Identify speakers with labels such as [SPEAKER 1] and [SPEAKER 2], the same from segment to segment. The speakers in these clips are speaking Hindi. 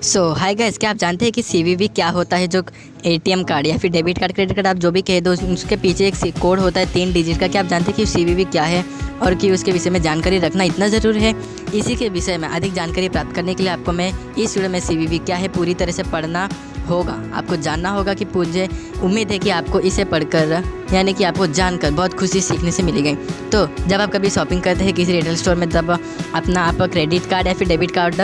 [SPEAKER 1] हाय गाइस, क्या आप जानते हैं कि सीवीवी क्या होता है? जो एटीएम कार्ड या फिर डेबिट कार्ड, क्रेडिट कार्ड, आप जो भी कह दो, उसके पीछे एक कोड होता है 3 डिजिट का। क्या आप जानते हैं कि सीवीवी क्या है और कि उसके विषय में जानकारी रखना इतना ज़रूरी है? इसी के विषय में अधिक जानकारी प्राप्त करने के लिए आपको मैं इस वीडियो में सीवीवी क्या है पूरी तरह से पढ़ना होगा। आपको जानना होगा कि मुझे उम्मीद है कि आपको इसे पढ़कर यानी कि आपको जानकर बहुत खुशी सीखने से मिलेगी। तो जब आप कभी शॉपिंग करते हैं किसी रिटेल स्टोर में, तब आप क्रेडिट कार्ड या फिर डेबिट कार्ड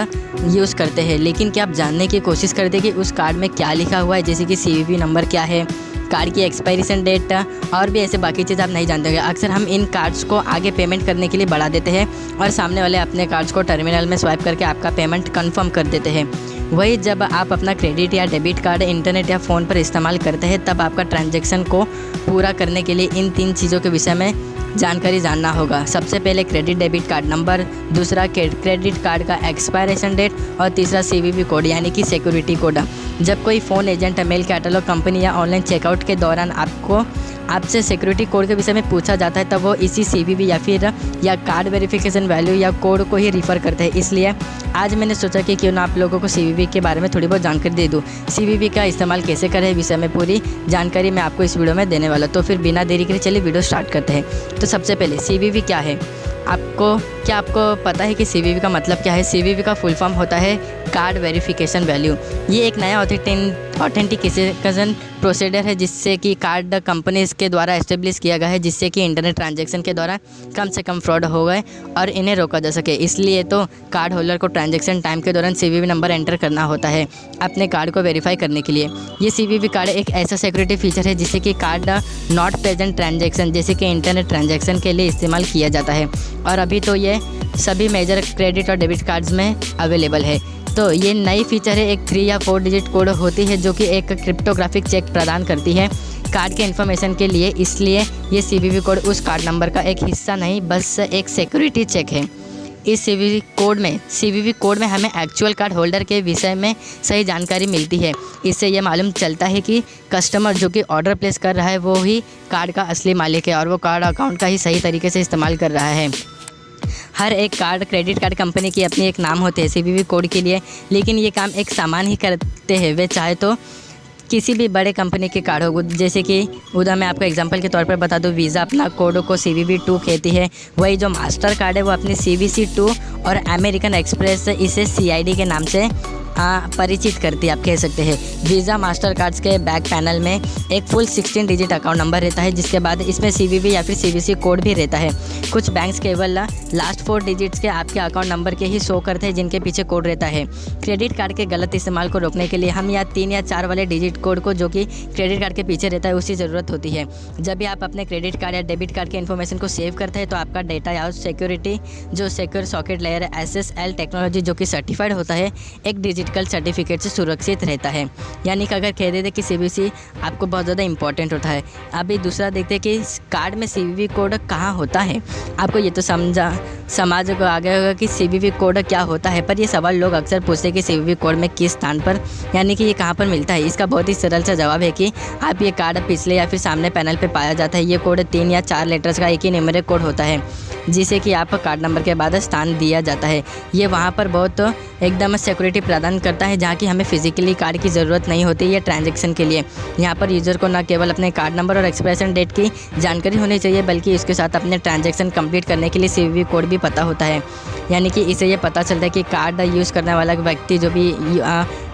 [SPEAKER 1] यूज़ करते हैं, लेकिन क्या आप जानने की कोशिश करते हैं कि उस कार्ड में क्या लिखा हुआ है, जैसे कि सीवीवी नंबर क्या है, कार्ड की एक्सपायरेशन डेट और भी ऐसे बाकी चीज़ आप नहीं जानते होंगे। अक्सर हम इन कार्ड्स को आगे पेमेंट करने के लिए बढ़ा देते हैं और सामने वाले अपने कार्ड्स को टर्मिनल में स्वाइप करके आपका पेमेंट कंफर्म कर देते हैं। वही जब आप अपना क्रेडिट या डेबिट कार्ड इंटरनेट या फ़ोन पर इस्तेमाल करते हैं, तब आपका ट्रांजैक्शन को पूरा करने के लिए इन 3 चीज़ों के विषय में जानकारी जानना होगा। सबसे पहले क्रेडिट डेबिट कार्ड नंबर, दूसरा क्रेडिट कार्ड का एक्सपायरेशन डेट और तीसरा सीवीवी कोड यानी कि सिक्योरिटी कोड। जब कोई phone agent, mail catalogue company या ऑनलाइन चेकआउट के दौरान आपसे सिक्योरिटी कोड के विषय में पूछा जाता है, तब वो इसी सीवीवी या कार्ड वेरिफिकेशन वैल्यू या कोड को ही रिफ़र करते हैं। इसलिए आज मैंने सोचा कि क्यों ना आप लोगों को सीवीवी के बारे में थोड़ी बहुत जानकारी दे दूँ। सीवीवी का इस्तेमाल कैसे करें, विषय में पूरी जानकारी मैं आपको इस वीडियो में देने वाला। तो फिर बिना देरी के चलिए वीडियो स्टार्ट करते हैं। तो सबसे पहले सीवीवी क्या है? आपको पता है कि सीवीवी का मतलब क्या है? सीवीवी का फुल फॉर्म होता है कार्ड वेरिफिकेशन वैल्यू। ये एक नया ऑथेंटिकेशन प्रोसीजर है जिससे कि कार्ड कंपनीज़ के द्वारा एस्टेब्लिश किया गया है, जिससे कि इंटरनेट ट्रांजैक्शन के दौरान कम से कम फ्रॉड हो गए और इन्हें रोका जा सके। इसलिए तो कार्ड होल्डर को ट्रांजैक्शन टाइम के दौरान सीवीवी नंबर एंटर करना होता है अपने कार्ड को वेरीफाई करने के लिए। ये सीवीवी कार्ड एक ऐसा सिक्योरिटी फीचर है जिससे कि कार्ड नॉट प्रेजेंट ट्रांजैक्शन जैसे कि इंटरनेट ट्रांजैक्शन के लिए इस्तेमाल किया जाता है और अभी तो ये सभी मेजर क्रेडिट और डेबिट कार्ड्स में अवेलेबल है। तो ये नई फीचर है, एक 3 या 4 डिजिट कोड होती है जो कि एक क्रिप्टोग्राफिक चेक प्रदान करती है कार्ड के इन्फॉर्मेशन के लिए। इसलिए ये सीवीवी कोड उस कार्ड नंबर का एक हिस्सा नहीं, बस एक सिक्योरिटी चेक है। इस सीवीवी कोड में हमें एक्चुअल कार्ड होल्डर के विषय में सही जानकारी मिलती है। इससे यह मालूम चलता है कि कस्टमर जो कि ऑर्डर प्लेस कर रहा है वो ही कार्ड का असली मालिक है और वो कार्ड अकाउंट का ही सही तरीके से इस्तेमाल कर रहा है। हर एक क्रेडिट कार्ड कंपनी की अपनी एक नाम होते हैं सीवीवी कोड के लिए, लेकिन ये काम एक समान ही करते हैं। वे चाहे तो किसी भी बड़े कंपनी के कार्ड हो, जैसे कि मैं आपको एग्जांपल के तौर पर बता दूं, वीज़ा अपना कोड को CVV 2 कहती है। वही जो मास्टर कार्ड है वो अपनी CVC 2 और अमेरिकन एक्सप्रेस इसे CID के नाम से परिचित करती है, आप कह सकते हैं। वीज़ा मास्टर कार्ड्स के बैक पैनल में एक फुल 16 डिजिट अकाउंट नंबर रहता है, जिसके बाद इसमें CVV या फिर CVC कोड भी रहता है। कुछ बैंक्स केवल लास्ट 4 डिजिट्स के आपके अकाउंट नंबर के ही शो करते हैं जिनके पीछे कोड रहता है। क्रेडिट कार्ड के गलत इस्तेमाल को रोकने के लिए हम या 3 या 4 वाले डिजिट कोड को जो कि क्रेडिट कार्ड के पीछे रहता है उसकी ज़रूरत होती है। जब भी आप अपने क्रेडिट कार्ड या डेबिट कार्ड के इन्फॉर्मेशन को सेव करते हैं तो आपका डेटा या सिक्योरिटी जो secure socket layer SSL technology जो कि सर्टिफाइड होता है, एक डिजिटल सर्टिफिकेट से सुरक्षित रहता है। यानी कि अगर कह देते कि CVC आपको बहुत ज़्यादा इंपॉर्टेंट होता है। अभी दूसरा देखते हैं कि कार्ड में CVV कोड कहाँ होता है। आपको ये तो समझ को आ गया होगा कि CVV कोड क्या होता है, पर ये सवाल लोग अक्सर पूछते हैं कि CVV कोड में किस स्थान पर यानी कि ये कहाँ पर मिलता है। इसका बहुत ही सरल सा जवाब है कि आप ये कार्ड पिछले या फिर सामने पैनल पर पाया जाता है। ये कोड 3 या 4 लेटर्स का एक ही न्यूमेरिक कोड होता है जिसे कि आप कार्ड नंबर के बाद स्थान दिया जाता है। ये वहाँ पर बहुत एकदम सिक्योरिटी प्रदान करता है जहाँ की हमें फिजिकली कार्ड की ज़रूरत नहीं होती है ट्रांजैक्शन के लिए। यहाँ पर यूज़र को न केवल अपने कार्ड नंबर और एक्सपायरेशन डेट की जानकारी होनी चाहिए, बल्कि इसके साथ अपने ट्रांजैक्शन कंप्लीट करने के लिए CVV कोड भी पता होता है। यानी कि इससे ये पता चलता है कि कार्ड यूज़ करने वाला व्यक्ति जो भी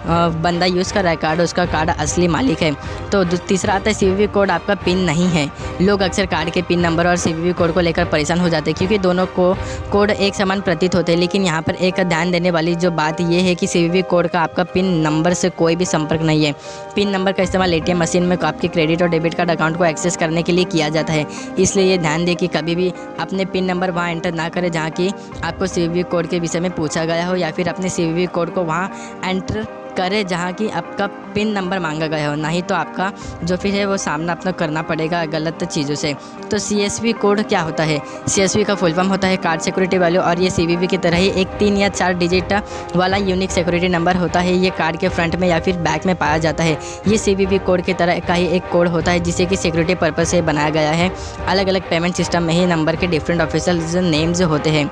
[SPEAKER 1] बंदा यूज़ कर रहा है कार्ड, उसका कार्ड असली मालिक है। तो तीसरा आता है CVV कोड आपका पिन नहीं है। लोग अक्सर कार्ड के पिन नंबर और CVV कोड को लेकर परेशान हो जाते हैं क्योंकि दोनों कोड एक समान प्रतीत होते हैं। लेकिन यहाँ पर एक ध्यान देने वाली जो बात यह है कि CVV कोड का आपका पिन नंबर से कोई भी संपर्क नहीं है। पिन नंबर का इस्तेमाल ATM मशीन में आपके क्रेडिट और डेबिट कार्ड अकाउंट को एक्सेस करने के लिए किया जाता है। इसलिए ये ध्यान दें कि कभी भी अपने पिन नंबर वहाँ एंटर ना करें जहाँ की आपको CVV कोड के विषय में पूछा गया हो, या फिर अपने CVV कोड को वहाँ एंटर करें जहाँ कि आपका पिन नंबर मांगा गया हो। नहीं तो आपका जो फिर है वो सामना अपना करना पड़ेगा गलत चीज़ों से। तो CSV कोड क्या होता है? CSV का फुल फॉर्म होता है कार्ड सिक्योरिटी वैल्यू, और ये CVV की तरह ही एक 3 या 4 डिजिट वाला यूनिक सिक्योरिटी नंबर होता है। ये कार्ड के फ्रंट में या फिर बैक में पाया जाता है। ये CVV कोड की तरह का ही एक कोड होता है जिसे कि सिक्योरिटी पर्पज़ से बनाया गया है। अलग अलग पेमेंट सिस्टम में ही नंबर के डिफरेंट ऑफिशियल नेम्स होते हैं।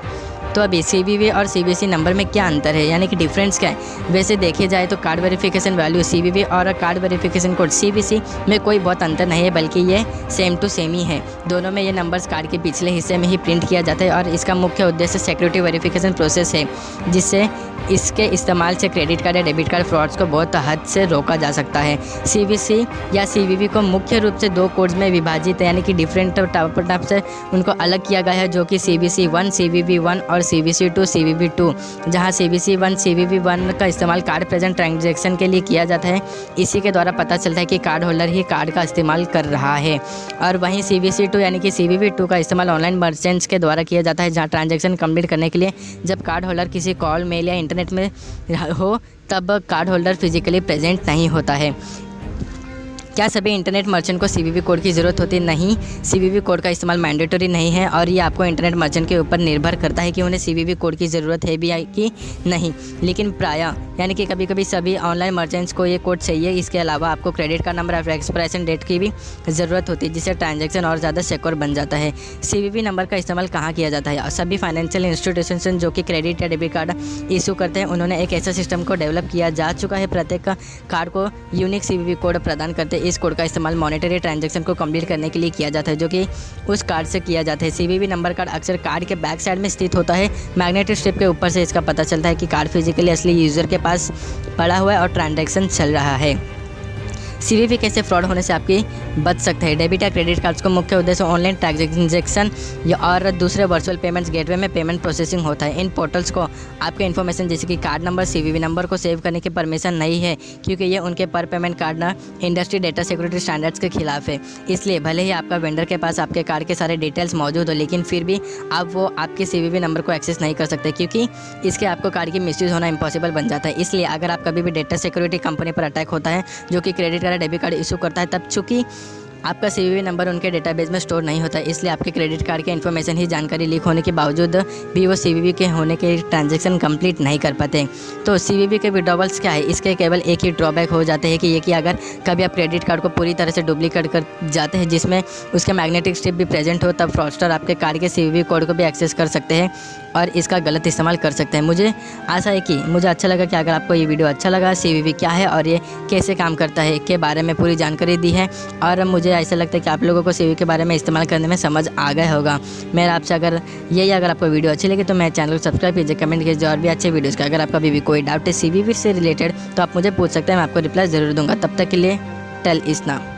[SPEAKER 1] तो अब CVV और CVC नंबर में क्या अंतर है, यानी कि डिफरेंस क्या है। वैसे देखे जाए तो कार्ड वेरिफिकेशन वैल्यू CVV और कार्ड वेरिफिकेशन कोड CVC में कोई बहुत अंतर नहीं है, बल्कि ये सेम टू सेम ही है। दोनों में ये नंबर्स कार्ड के पिछले हिस्से में ही प्रिंट किया जाता है और इसका मुख्य उद्देश्य सिक्योरिटी वेरिफिकेशन प्रोसेस है, जिससे इसके इस्तेमाल से क्रेडिट कार्ड या डेबिट कार्ड फ्रॉड्स को बहुत हद से रोका जा सकता है। CVC या CVV को मुख्य रूप से 2 कोड्स में विभाजित है, यानी कि डिफरेंट टाइप से उनको अलग किया गया है, जो कि CVC1 CVV1 और CVC2 CVV2। जहां CVC1 CVV1 का इस्तेमाल कार्ड प्रेजेंट ट्रांजैक्शन के लिए किया जाता है। इसी के द्वारा पता चलता है कि कार्ड होल्डर ही कार्ड का इस्तेमाल कर रहा है, और वहीं CVC2 यानी कि CVV2 का इस्तेमाल ऑनलाइन मर्चेंट्स के द्वारा किया जाता है, जहां ट्रांजैक्शन कंप्लीट करने के लिए जब कार्ड होल्डर किसी कॉल, मेल या इंटरनेट में हो तब कार्ड होल्डर फिजिकली प्रेजेंट नहीं होता है। क्या सभी इंटरनेट मर्चेंट को CVV कोड की ज़रूरत होती नहीं। CVV कोड का इस्तेमाल मैंडेटरी नहीं है और ये आपको इंटरनेट मर्चेंट के ऊपर निर्भर करता है कि उन्हें CVV कोड की ज़रूरत है भी कि नहीं। लेकिन प्रायः यानी कि कभी कभी सभी ऑनलाइन मर्चेंट्स को ये कोड चाहिए। इसके अलावा आपको क्रेडिट कार्ड नंबर और एक्सपायरेशन डेट की भी ज़रूरत होती है, जिससे ट्रांजैक्शन और ज़्यादा सिक्योर बन जाता है। CVV नंबर का इस्तेमाल कहाँ किया जाता है। सभी फाइनेंशियल इंस्टीट्यूशन जो कि क्रेडिट या डेबिट कार्ड इशू करते हैं, उन्होंने एक ऐसा सिस्टम को डेवलप किया जा चुका है। प्रत्येक कार्ड को यूनिक CVV कोड प्रदान करते हैं। इस कोड का इस्तेमाल मॉनेटरी ट्रांजैक्शन को कंप्लीट करने के लिए किया जाता है, जो कि उस कार्ड से किया जाता है। CVV नंबर कार्ड अक्सर कार्ड के बैक साइड में स्थित होता है। मैग्नेटिक स्ट्रिप के ऊपर से इसका पता चलता है कि कार्ड फिजिकली असली यूज़र के पास पड़ा हुआ है और ट्रांजैक्शन चल रहा है। CVV कैसे फ्रॉड होने से आपकी बच सकते हैं। डेबिट या क्रेडिट कार्ड्स को मुख्य उद्देश्य ऑनलाइन ट्रांजैक्शन या और दूसरे वर्चुअल पेमेंट्स गेटवे में पेमेंट प्रोसेसिंग होता है। इन पोर्टल्स को आपके इन्फॉर्मेशन जैसे कि कार्ड नंबर, CVV नंबर को सेव करने की परमिशन नहीं है, क्योंकि ये उनके पर पेमेंट कार्ड ना इंडस्ट्री डेटा सिक्योरिटी स्टैंडर्ड्स के खिलाफ है। इसलिए भले ही आपका वेंडर के पास आपके कार्ड के सारे डिटेल्स मौजूद हो, लेकिन फिर भी आप वो आपके CVV नंबर को एक्सेस नहीं कर सकते, क्योंकि इसके आपको कार्ड की मिसयूज़ होना इम्पॉसिबल बन जाता है। इसलिए अगर आप कभी भी डेटा सिक्योरिटी कंपनी पर अटैक होता है जो कि credit card, debit card issue करता है, तब चूँकि आपका CVV नंबर उनके डेटाबेस में स्टोर नहीं होता है, इसलिए आपके क्रेडिट कार्ड के इन्फॉर्मेशन ही जानकारी लीक होने के बावजूद भी वो CVV के होने के ट्रांजैक्शन कंप्लीट नहीं कर पाते। तो CVV के विड्रॉवल्स क्या है, इसके केवल एक ही ड्रॉबैक हो जाते हैं कि ये कि अगर कभी आप क्रेडिट कार्ड को पूरी तरह से डुप्लीकेट कर जाते हैं, जिसमें उसके मैग्नेटिक स्ट्रिप भी प्रेजेंट हो, तब फ्रॉडस्टर आपके कार्ड के CVV कोड को भी एक्सेस कर सकते हैं और इसका गलत इस्तेमाल कर सकते हैं। मुझे आशा है कि मुझे अच्छा लगा कि अगर आपको ये वीडियो अच्छा लगा, CVV क्या है और ये कैसे काम करता है के बारे में पूरी जानकारी दी है, और मुझे ऐसा लगता है कि आप लोगों को CVV के बारे में इस्तेमाल करने में समझ आ गया होगा। मेरा आपसे अगर आपको वीडियो अच्छी लगी तो मेरे चैनल को सब्सक्राइब कीजिए, कमेंट कीजिए और भी अच्छे वीडियोज़ का। अगर आपका भी कोई डाउट है CVV से रिलेटेड तो आप मुझे पूछ सकते हैं, मैं आपको रिप्लाई ज़रूर दूंगा। तब तक के लिए टेल इस नाउ।